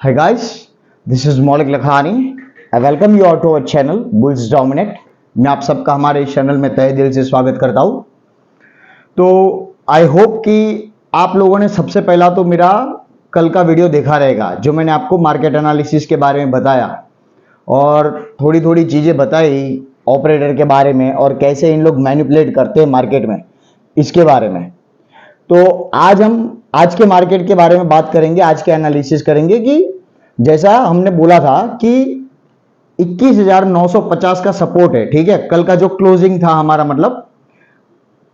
Hi guys, this is Maulik Lakhani. I welcome you all to our channel Bulls Dominate. मैं आप सबका हमारे इस चैनल में तहे दिल से स्वागत करता हूँ। तो आई होप कि आप लोगों ने सबसे पहला तो मेरा कल का वीडियो देखा रहेगा जो मैंने आपको मार्केट एनालिसिस के बारे में बताया और थोड़ी थोड़ी चीज़ें बताई ऑपरेटर के बारे में और कैसे इन लोग मैनिपुलेट करते हैं मार्केट में, इसके बारे में। तो आज हम आज के मार्केट के बारे में बात करेंगे, आज के एनालिसिस करेंगे कि जैसा हमने बोला था कि 21,950 का सपोर्ट है, ठीक है, कल का जो क्लोजिंग था हमारा, मतलब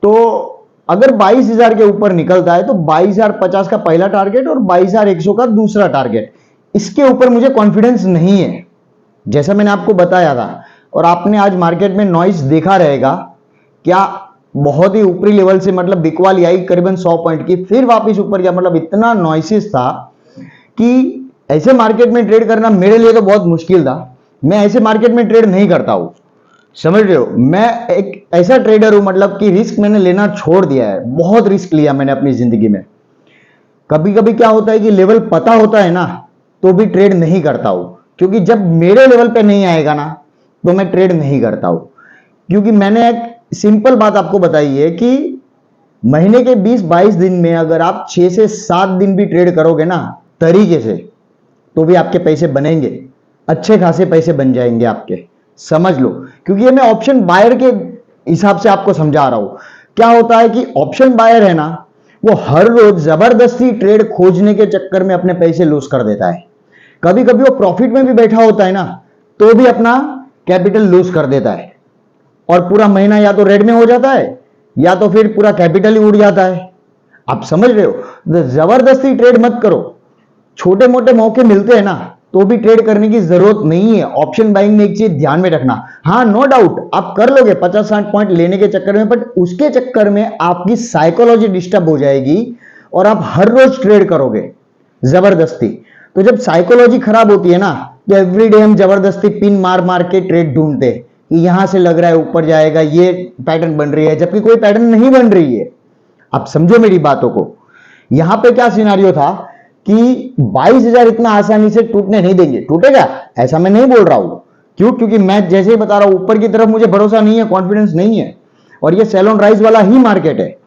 तो अगर 22,000 के ऊपर निकलता है तो 22,050 का पहला टारगेट और 22,100 का दूसरा टारगेट, इसके ऊपर मुझे कॉन्फिडेंस नहीं है, जैसा मैंने आपको बताया था। और आपने आज मार्केट में नॉइस देखा रहेगा, क्या बहुत ही ऊपरी लेवल से मतलब बिकवाली आई करीबन 100 पॉइंट की, फिर वापस ऊपर गया, मतलब इतना नॉइसिस था कि ऐसे मार्केट में ट्रेड करना मेरे लिए तो बहुत मुश्किल था। मैं ऐसे मार्केट में ट्रेड नहीं करता हूं, समझ रहे हो। मैं एक ऐसा ट्रेडर हूं, मतलब कि रिस्क मैंने लेना छोड़ दिया है, बहुत रिस्क लिया मैंने अपनी जिंदगी में। कभी कभी क्या होता है कि लेवल पता होता है ना तो भी ट्रेड नहीं करता हूं, क्योंकि जब मेरे लेवल पे नहीं आएगा ना तो मैं ट्रेड नहीं करता हूं। क्योंकि मैंने एक सिंपल बात आपको बताई है कि महीने के 20-22 दिन में अगर आप 6 से 7 दिन भी ट्रेड करोगे ना तरीके से तो भी आपके पैसे बनेंगे, अच्छे खासे पैसे बन जाएंगे आपके, समझ लो। क्योंकि ये मैं ऑप्शन बायर के हिसाब से आपको समझा रहा हूं। क्या होता है कि ऑप्शन बायर है ना, वो हर रोज जबरदस्ती ट्रेड खोजने के चक्कर में अपने पैसे लूज कर देता है। कभी कभी वो प्रॉफिट में भी बैठा होता है ना तो भी अपना कैपिटल लूज कर देता है और पूरा महीना या तो रेड में हो जाता है या तो फिर पूरा कैपिटल ही उड़ जाता है। आप समझ रहे हो। तो जबरदस्ती ट्रेड मत करो, छोटे मोटे मौके मिलते हैं ना तो भी ट्रेड करने की जरूरत नहीं है। ऑप्शन बाइंग में एक चीज ध्यान में रखना, हाँ नो डाउट आप कर लोगे 50-60 पॉइंट लेने के चक्कर में, बट उसके चक्कर में आपकी साइकोलॉजी डिस्टर्ब हो जाएगी और आप हर रोज ट्रेड करोगे जबरदस्ती। तो जब साइकोलॉजी खराब होती है ना तो एवरीडे हम जबरदस्ती पिन मार मार के ट्रेड ढूंढते कि यहां से लग रहा है ऊपर जाएगा, ये पैटर्न बन रही है, जबकि कोई पैटर्न नहीं बन रही है। आप समझो मेरी बातों को। यहां पे क्या सिनारियो था कि 22,000 इतना आसानी से टूटने नहीं देंगे। टूटेगा ऐसा मैं नहीं बोल रहा हूं, क्यों? क्योंकि मैं जैसे ही बता रहा हूं ऊपर की तरफ मुझे भरोसा नहीं है, कॉन्फिडेंस नहीं है, और ये सेल ऑन राइज वाला ही मार्केट है।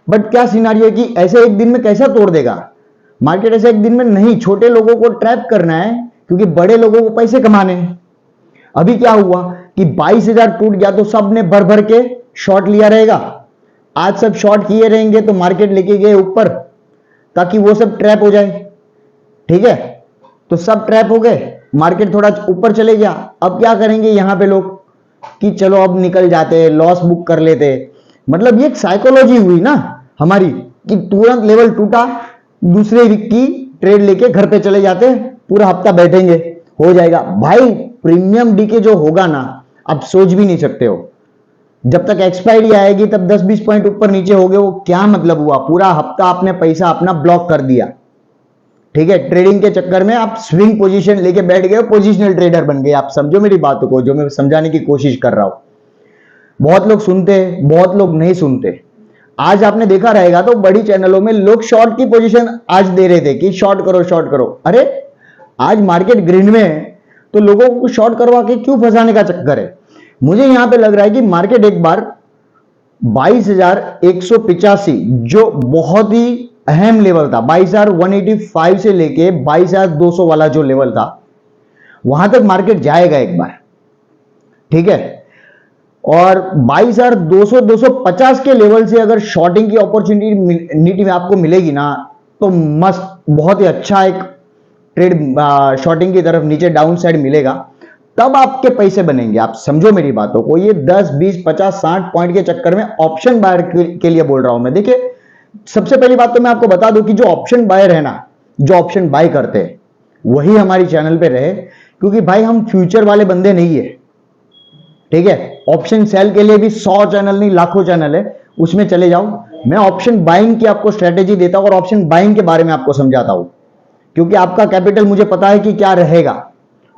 बट क्या सिनारियो है कि ऐसे एक दिन में कैसा तोड़ देगा मार्केट? ऐसे एक दिन में नहीं, छोटे लोगों को ट्रैप करना है क्योंकि बड़े लोगों को पैसे कमाने हैं। अभी क्या हुआ कि 22,000 टूट गया तो सब ने भर भर के शॉर्ट लिया रहेगा। आज सब शॉर्ट किए रहेंगे तो मार्केट लेके गए ऊपर ताकि वो सब ट्रैप हो जाए, ठीक है। तो सब ट्रैप हो गए, मार्केट थोड़ा ऊपर चले गया। अब क्या करेंगे यहां पे लोग कि चलो अब निकल जाते, लॉस बुक कर लेते। मतलब ये एक साइकोलॉजी हुई ना हमारी कि तुरंत लेवल टूटा, दूसरे वीक की ट्रेड लेके घर पे चले जाते, पूरा हफ्ता बैठेंगे, हो जाएगा। भाई प्रीमियम डीके जो होगा ना आप सोच भी नहीं सकते हो। जब तक एक्सपायरी आएगी तब 10-20 पॉइंट ऊपर नीचे हो गए, वो क्या मतलब हुआ? पूरा हफ्ता आपने पैसा अपना ब्लॉक कर दिया, ठीक है। ट्रेडिंग के चक्कर में आप स्विंग पोजीशन लेके बैठ गए, पोजीशनल ट्रेडर बन गए। आप समझो मेरी बातों को जो मैं समझाने की कोशिश कर रहा हूं। बहुत लोग सुनते, बहुत लोग नहीं सुनते। आज आपने देखा रहेगा तो बड़ी चैनलों में लोग शॉर्ट की पोजीशन आज दे रहे थे कि शॉर्ट करो शॉर्ट करो। अरे आज मार्केट ग्रीन में है तो लोगों को शॉर्ट करवा के क्यों फंसाने का चक्कर है? मुझे यहां पे लग रहा है कि मार्केट एक बार 22,185 जो बहुत ही अहम लेवल था, 22,185 से लेके 22,200 वाला जो लेवल था वहां तक मार्केट जाएगा एक बार, ठीक है। और 22,200-250 के लेवल से अगर शॉर्टिंग की अपॉर्चुनिटी में आपको मिलेगी ना तो मस्त, बहुत ही अच्छा एक ट्रेड शॉर्टिंग की तरफ नीचे डाउन साइड मिलेगा, तब आपके पैसे बनेंगे। आप समझो मेरी बातों को। ये 10, 20, 50, 60 पॉइंट के चक्कर में ऑप्शन बायर के लिए बोल रहा हूं मैं। देखिए सबसे पहली बात तो मैं आपको बता दूं कि जो ऑप्शन बायर है ना, जो ऑप्शन बाय करते हैं वही हमारी चैनल पे रहे, क्योंकि भाई हम फ्यूचर वाले बंदे नहीं है, ठीक है। ऑप्शन सेल के लिए भी 100 चैनल नहीं लाखों चैनल है, उसमें चले जाओ। मैं ऑप्शन बाइंग की आपको स्ट्रेटेजी देता हूं और ऑप्शन बाइंग के बारे में आपको समझाता हूं, क्योंकि आपका कैपिटल मुझे पता है कि क्या रहेगा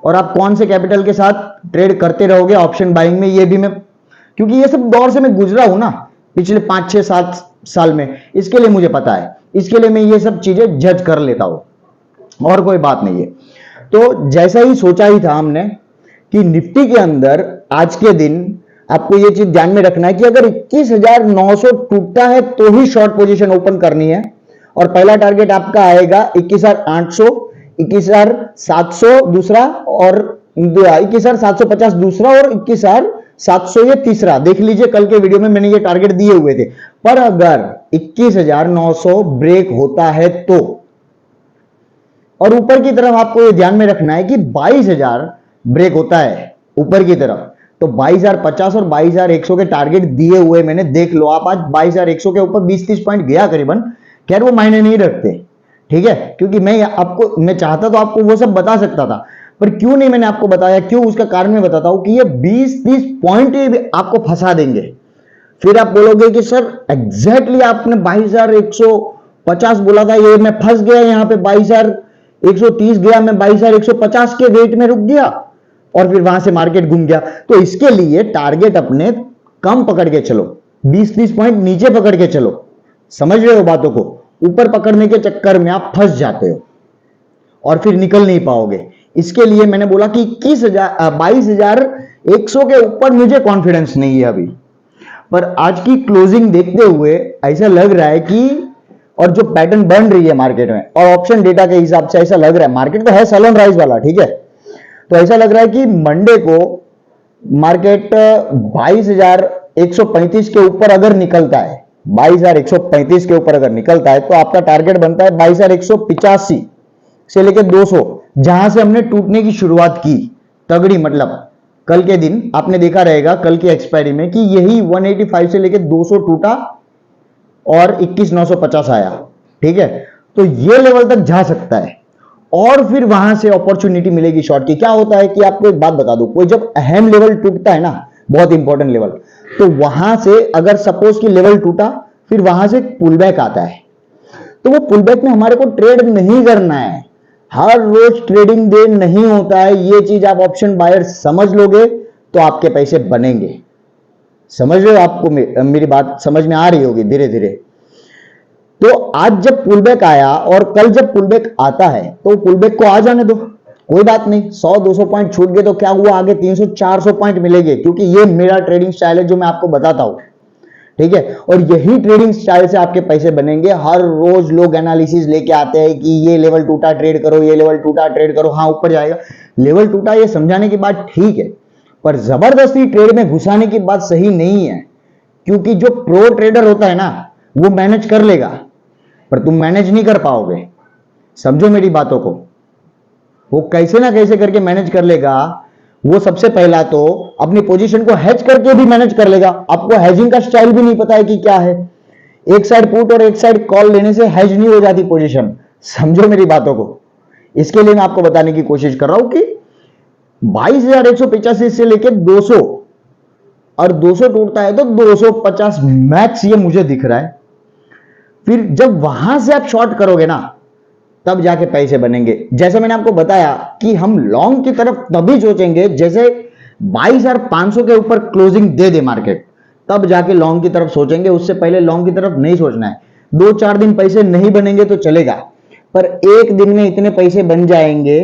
और आप कौन से कैपिटल के साथ ट्रेड करते रहोगे ऑप्शन बाइंग में। ये भी मैं, क्योंकि ये सब दौर से मैं गुजरा हूं ना पिछले 5-6-7 साल में, इसके लिए मुझे पता है, इसके लिए मैं ये सब चीजें जज कर लेता हूं। और कोई बात नहीं है। तो जैसा ही सोचा ही था हमने कि निफ्टी के अंदर आज के दिन आपको ये चीज ध्यान में रखना है कि अगर 21,900 टूटता है तो ही शॉर्ट पोजीशन ओपन करनी है, और पहला टारगेट आपका आएगा 21,800, 21,700 दूसरा, और 21,750 दूसरा, और 21,700 ये तीसरा। देख लीजिए कल के वीडियो में मैंने ये टारगेट दिए हुए थे। पर अगर 21,900 ब्रेक होता है तो, और ऊपर की तरफ आपको ये ध्यान में रखना है कि 22,000 ब्रेक होता है ऊपर की तरफ, तो 22,050 और 22,100 के टारगेट दिए हुए मैंने, देख लो आप। आज 22,100 के ऊपर 20-30 पॉइंट गया करीबन। खैर वो मायने नहीं रखते, ठीक है, क्योंकि मैं चाहता तो आपको वो सब बता सकता था, पर क्यों नहीं मैंने आपको बताया, क्यों, उसका कारण मैं बताता हूं कि ये 20-30 पॉइंट आपको फंसा देंगे। फिर आप बोलोगे कि सर एग्जैक्टली आपने 22,150 बोला था, ये मैं फंस गया यहां पे, 22,130 गया, मैं 22,150 के रेट में रुक गया और फिर वहां से मार्केट घूम गया। तो इसके लिए टारगेट अपने कम पकड़ के चलो, 20-30 पॉइंट नीचे पकड़ के चलो। समझ रहे हो बातों को? ऊपर पकड़ने के चक्कर में आप फंस जाते हो और फिर निकल नहीं पाओगे। इसके लिए मैंने बोला कि 22,100 के ऊपर मुझे कॉन्फिडेंस नहीं है अभी। पर आज की क्लोजिंग देखते हुए ऐसा लग रहा है कि, और जो पैटर्न बन रही है मार्केट में और ऑप्शन डेटा के हिसाब से ऐसा लग रहा है, मार्केट तो है सैलन राइज वाला, ठीक है, तो ऐसा लग रहा है कि मंडे को मार्केट 22,135 के ऊपर अगर निकलता है, 22,135 के ऊपर अगर निकलता है तो आपका टारगेट बनता है 22,185 से लेकर 200, जहां से हमने टूटने की शुरुआत की तगड़ी। मतलब कल के दिन आपने देखा रहेगा कल की एक्सपायरी में कि यही 185 से लेकर 200 टूटा और 21,950 आया, ठीक है। तो ये लेवल तक जा सकता है और फिर वहां से अपॉर्चुनिटी मिलेगी शॉर्ट की। क्या होता है कि आपको एक बात बता दूं, कोई जब अहम लेवल टूटता है ना, बहुत इंपॉर्टेंट लेवल, तो वहां से अगर सपोज की लेवल टूटा, फिर वहां से पुल बैक आता है, तो वो पुल बैक में हमारे को ट्रेड नहीं करना है। हर रोज ट्रेडिंग डे नहीं होता है, ये चीज आप ऑप्शन बायर समझ लोगे तो आपके पैसे बनेंगे। समझ रहे हो? आपको मेरी बात समझ में आ रही होगी धीरे धीरे। तो आज जब पुल बैक आया और कल जब पुल बैक आता है तो पुल बैक को आ जाने दो, कोई बात नहीं। 100-200 पॉइंट छूट गए तो क्या हुआ, आगे 300-400 पॉइंट मिलेंगे, क्योंकि ये मेरा ट्रेडिंग स्टाइल है जो मैं आपको बताता हूं, ठीक है। और यही ट्रेडिंग स्टाइल से आपके पैसे बनेंगे। हर रोज लोग एनालिसिस लेके आते हैं कि ये लेवल टूटा ट्रेड करो, ये लेवल टूटा ट्रेड करो, हाँ ऊपर जाएगा। लेवल टूटा ये समझाने की बात ठीक है, पर जबरदस्ती ट्रेड में घुसाने की बात सही नहीं है, क्योंकि जो प्रो ट्रेडर होता है ना वो मैनेज कर लेगा, पर तुम मैनेज नहीं कर पाओगे। समझो मेरी बातों को, वो कैसे ना कैसे करके मैनेज कर लेगा। वो सबसे पहला तो अपनी पोजीशन को हेज करके भी मैनेज कर लेगा। आपको हेजिंग का स्टाइल भी नहीं पता है कि क्या है। एक साइड पुट और एक साइड कॉल लेने से हेज नहीं हो जाती पोजीशन। समझो मेरी बातों को। इसके लिए मैं आपको बताने की कोशिश कर रहा हूं कि 22,185 से लेकर 200, और 200 टूटता है तो 250 मैक्स ये मुझे दिख रहा है। फिर जब वहां से आप शॉर्ट करोगे ना, तब जाके पैसे बनेंगे। जैसे मैंने आपको बताया कि हम लॉन्ग की तरफ तभी सोचेंगे जैसे 22,500 के ऊपर क्लोजिंग दे दे मार्केट, तब जाके लॉन्ग की तरफ सोचेंगे। उससे पहले लॉन्ग की तरफ नहीं सोचना है। 2-4 दिन पैसे नहीं बनेंगे तो चलेगा, पर एक दिन में इतने पैसे बन जाएंगे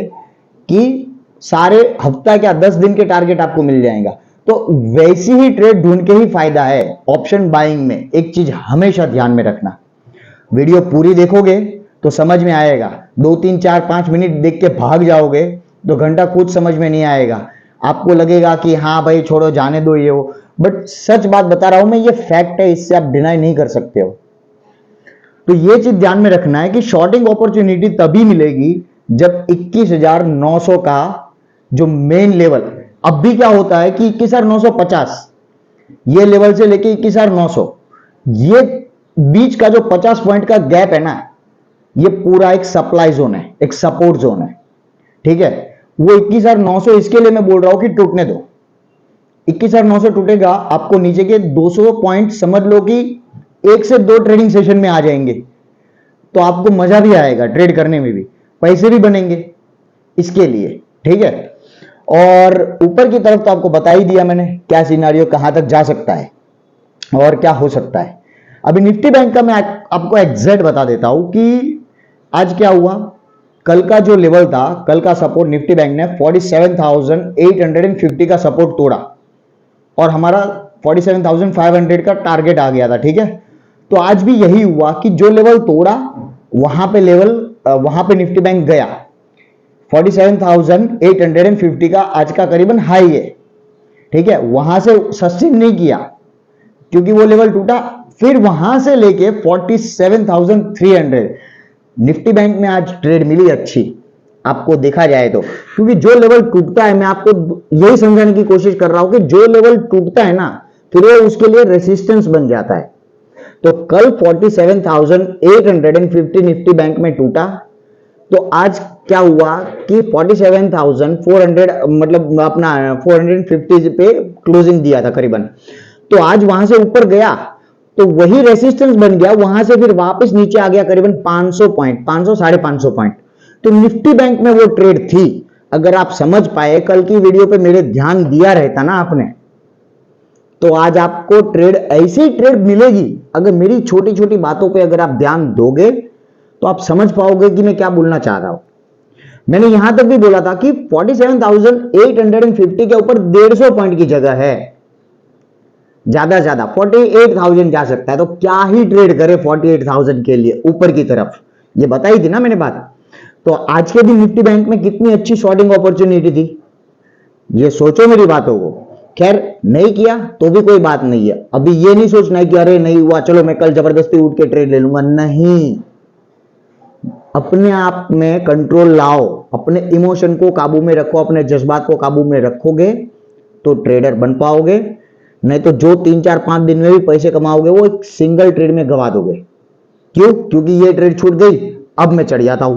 कि सारे हफ्ता क्या 10 दिन के टारगेट आपको मिल जाएगा। तो वैसी ही ट्रेड ढूंढ के ही फायदा है ऑप्शन बाइंग में। एक चीज हमेशा ध्यान में रखना, वीडियो पूरी देखोगे तो समझ में आएगा। 2-3-4-5 मिनट देख के भाग जाओगे तो घंटा कुछ समझ में नहीं आएगा। आपको लगेगा कि हाँ भाई छोड़ो जाने दो ये वो, बट सच बात बता रहा हूं मैं, ये फैक्ट है, इससे आप डिनाई नहीं कर सकते हो। तो ये चीज ध्यान में रखना है कि शॉर्टिंग अपॉर्चुनिटी तभी मिलेगी जब 21,900 का जो मेन लेवल, अब भी क्या होता है कि 21,950 ये लेवल से लेके 21,900 ये बीच का जो 50 पॉइंट का गैप है ना, ये पूरा एक सप्लाई जोन है, एक सपोर्ट जोन है, ठीक है। वो 21,900 इसके लिए मैं बोल रहा हूं कि टूटने दो। 21,900 टूटेगा, आपको नीचे के 200 पॉइंट समझ लो कि 1 से 2 ट्रेडिंग सेशन में आ जाएंगे, तो आपको मजा भी आएगा ट्रेड करने में भी, पैसे भी बनेंगे इसके लिए, ठीक है। और ऊपर की तरफ तो आपको बता ही दिया मैंने क्या सिनेरियो कहां तक जा सकता है और क्या हो सकता है। अभी निफ्टी बैंक का मैं आपको एग्जैक्ट बता देता हूं कि आज क्या हुआ, कल का जो लेवल था, कल का सपोर्ट निफ्टी बैंक ने 47,850 का सपोर्ट तोड़ा और हमारा 47,500 का टारगेट आ गया था, ठीक है। तो आज भी यही हुआ कि जो लेवल तोड़ा वहां पे निफ्टी बैंक गया। 47,850 का आज का करीबन हाई है, ठीक है। वहां से सस्टेन नहीं किया क्योंकि वो लेवल टूटा, फिर वहां से लेके 47,300 निफ्टी बैंक में आज ट्रेड मिली अच्छी, आपको देखा जाए तो। क्योंकि जो लेवल टूटता है, मैं आपको यही समझाने की कोशिश कर रहा हूं कि जो लेवल टूटता है ना, फिर वो उसके लिए रेसिस्टेंस बन जाता है। तो कल 47,850 निफ्टी बैंक में टूटा, तो आज क्या हुआ कि 47,400 मतलब अपना 450 पे क्लोजिंग दिया था करीबन। तो आज वहां से ऊपर गया तो वही रेसिस्टेंस बन गया, वहां से फिर वापस नीचे आ गया करीबन 500 पॉइंट, 500 550 पॉइंट। तो निफ्टी बैंक में वो ट्रेड थी। अगर आप समझ पाए, कल की वीडियो पे मेरे ध्यान दिया रहता ना आपने, तो आज आपको ट्रेड, ऐसी ट्रेड मिलेगी। अगर मेरी छोटी छोटी बातों पे अगर आप ध्यान दोगे तो आप समझ पाओगे कि मैं क्या बोलना चाह रहा हूं। मैंने यहां तक भी बोला था कि 47,850 के ऊपर 150 पॉइंट की जगह है, ज्यादा 48,000 जा सकता है। तो क्या ही ट्रेड करे 48,000 के लिए ऊपर की तरफ, ये बताई थी ना मैंने बात। तो आज के दिन निफ्टी बैंक में कितनी अच्छी शॉर्टिंग अपॉर्चुनिटी थी, ये सोचो मेरी बातों को। खैर नहीं किया तो भी कोई बात नहीं है। अभी ये नहीं सोचना है कि अरे नहीं हुआ चलो मैं कल जबरदस्ती उठ के ट्रेड ले लूंगा, नहीं। अपने आप में कंट्रोल लाओ, अपने इमोशन को काबू में रखो, अपने जज्बात को काबू में रखोगे तो ट्रेडर बन पाओगे। नहीं तो जो 3 4 5 दिन में भी पैसे कमाओगे वो एक सिंगल ट्रेड में गवा दोगे। क्यों? क्योंकि ये ट्रेड छूट गई, अब मैं चढ़ जाता हूं।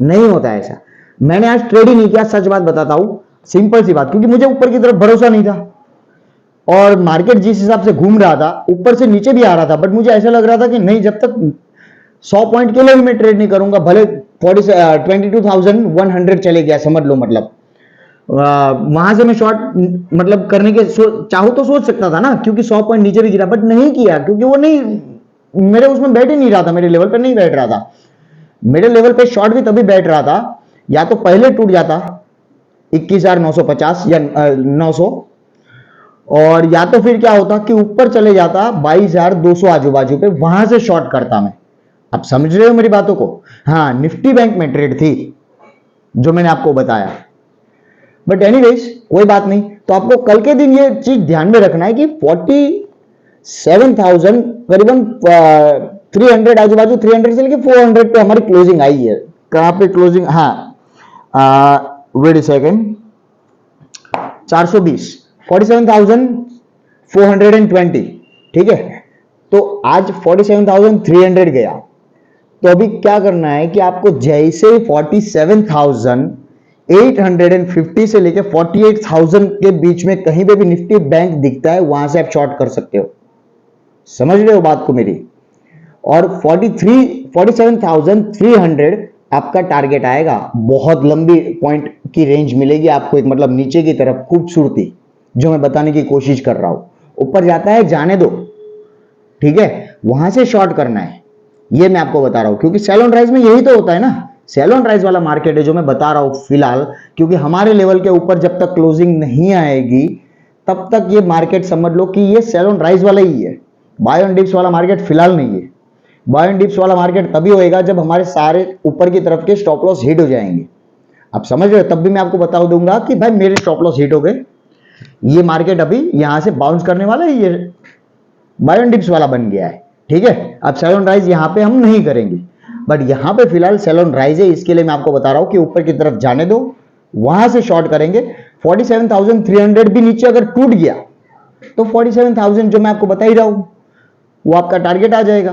नहीं होता ऐसा। मैंने आज ट्रेड ही नहीं किया, सच बात बताता हूं, सिंपल सी बात, क्योंकि मुझे ऊपर की तरफ भरोसा नहीं था और मार्केट जिस हिसाब से घूम रहा था, ऊपर से नीचे भी आ रहा था, बट मुझे ऐसा लग रहा था कि नहीं, जब तक 100 पॉइंट के लिए भी मैं ट्रेड नहीं करूंगा, भले 22,100 चले गया समझ लो, मतलब वहां से मैं शॉर्ट मतलब करने के चाहूं तो सोच सकता था ना, क्योंकि 100 पॉइंट नीचे भी गिरा, बट नहीं किया क्योंकि वो नहीं, मेरे उसमें बैठ ही नहीं रहा था, मेरे लेवल पे नहीं बैठ रहा था। मेरे लेवल पे शॉर्ट भी तभी बैठ रहा था या तो पहले टूट जाता 21,950 या 900, और या तो फिर क्या होता कि ऊपर चले जाता 22,200 आजू बाजू पे, वहां से शॉर्ट करता मैं। आप समझ रहे हो मेरी बातों को? हाँ, निफ्टी बैंक में ट्रेड थी जो मैंने आपको बताया। बट एनीवेज कोई बात नहीं। तो आपको कल के दिन ये चीज ध्यान में रखना है कि 47,000 करीबन 300 आजू बाजू, 300 से लेके 400 पे हमारी क्लोजिंग आई है। कहां पे क्लोजिंग? हाँ, वेट अ सेकेंड, 420, 47,420, ठीक है। तो आज 47,300 गया। तो अभी क्या करना है कि आपको जैसे 47,850 से लेके 48,000 के बीच में कहीं पे भी निफ्टी बैंक दिखता है, वहां से आप शॉर्ट कर सकते हो। समझ रहे हो बात को मेरी? और 47,300 आपका टारगेट आएगा। बहुत लंबी पॉइंट की रेंज मिलेगी आपको, एक मतलब नीचे की तरफ खूबसूरती, जो मैं बताने की कोशिश कर रहा हूं। ऊपर जाता है जाने दो, ठीक है, वहां से शॉर्ट करना है, ये मैं आपको बता रहा हूं। क्योंकि सेल ऑन राइज में यही तो होता है ना, सेल ऑन राइज वाला मार्केट है जो मैं बता रहा हूं फिलहाल। क्योंकि हमारे लेवल के ऊपर जब तक क्लोजिंग नहीं आएगी तब तक ये मार्केट समझ लो कि ये सेल ऑन राइज वाला ही है। बाय ऑन डिप्स वाला मार्केट फिलहाल नहीं है। बाय ऑन डिप्स वाला मार्केट तभी होएगा जब हमारे सारे ऊपर की तरफ के स्टॉप लॉस हिट हो जाएंगे। आप समझ रहे हो? तब भी मैं आपको बता दूंगा कि भाई मेरे स्टॉप लॉस हिट हो गए, ये मार्केट अभी यहां से बाउंस करने वाला है, ये बाय ऑन डिप्स वाला बन गया है, ठीक है। अब सेल ऑन राइज यहां पे हम नहीं करेंगे, बट यहां पे फिलहाल सेल ऑन राइज है, इसके लिए मैं आपको बता रहा हूं कि ऊपर की तरफ जाने दो, वहां से शॉर्ट करेंगे। 47,300 भी नीचे अगर टूट गया तो 47,000 जो मैं आपको बता ही रहा हूं वो आपका टारगेट आ जाएगा।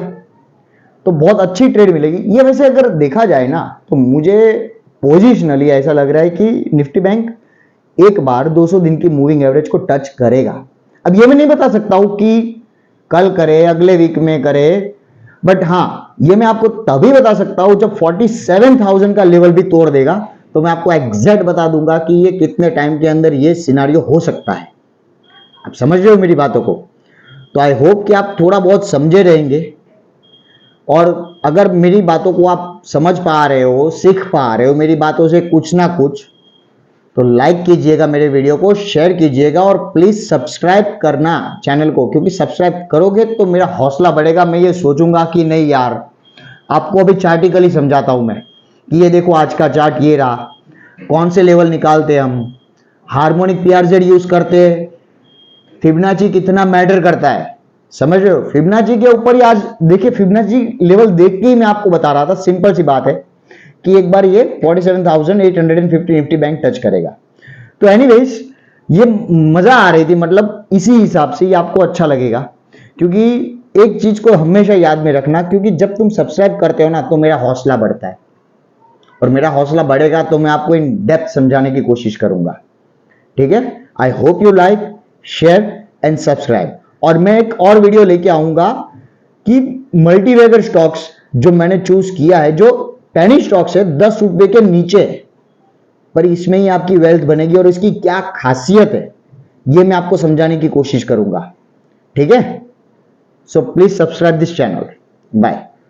तो बहुत अच्छी ट्रेड मिलेगी ये। वैसे अगर देखा जाए ना तो मुझे पोजिशनली ऐसा लग रहा है कि निफ्टी बैंक एक बार 200 दिन की मूविंग एवरेज को टच करेगा। अब ये मैं नहीं बता सकता हूं कि कल करे, अगले वीक में करे, बट हां ये मैं आपको तभी बता सकता हूं जब 47,000 का लेवल भी तोड़ देगा, तो मैं आपको एग्जैक्ट बता दूंगा कि ये कितने टाइम के अंदर ये सिनारियो हो सकता है। आप समझ रहे हो मेरी बातों को? तो आई होप कि आप थोड़ा बहुत समझे रहेंगे और अगर मेरी बातों को आप समझ पा रहे हो, सीख पा रहे हो मेरी बातों से कुछ ना कुछ, तो लाइक कीजिएगा मेरे वीडियो को, शेयर कीजिएगा और प्लीज सब्सक्राइब करना चैनल को, क्योंकि सब्सक्राइब करोगे तो मेरा हौसला बढ़ेगा। मैं ये सोचूंगा कि नहीं यार, आपको अभी चार्टिकली समझाता हूं मैं कि ये देखो आज का चार्ट ये रहा, कौन से लेवल निकालते हम, हार्मोनिक पीआरजेड यूज करते, फिबोनाची कितना मैटर करता है, समझ रहे हो। फिबोनाची के ऊपर ही आज देखिए, फिबोनाची लेवल देख के ही मैं आपको बता रहा था, सिंपल सी बात है कि एक बार ये 47,850 निफ्टी बैंक टच करेगा। तो एनीवेज ये मजा आ रही थी, मतलब इसी हिसाब से ये आपको अच्छा लगेगा, क्योंकि एक चीज को हमेशा याद में रखना, क्योंकि जब तुम सब्सक्राइब करते हो ना तो मेरा हौसला बढ़ता है, और मेरा हौसला बढ़ेगा तो मैं आपको इन डेप्थ समझाने की कोशिश करूंगा। ठीक है, I hope you like, share and subscribe. और मैं एक और वीडियो लेके आऊंगा कि मल्टीबैगर स्टॉक्स जो मैंने चूज किया है, जो पेनी स्टॉक्स है 10 रुपए के नीचे, पर इसमें ही आपकी वेल्थ बनेगी और इसकी क्या खासियत है ये मैं आपको समझाने की कोशिश करूंगा। ठीक है, so please subscribe this channel. Bye.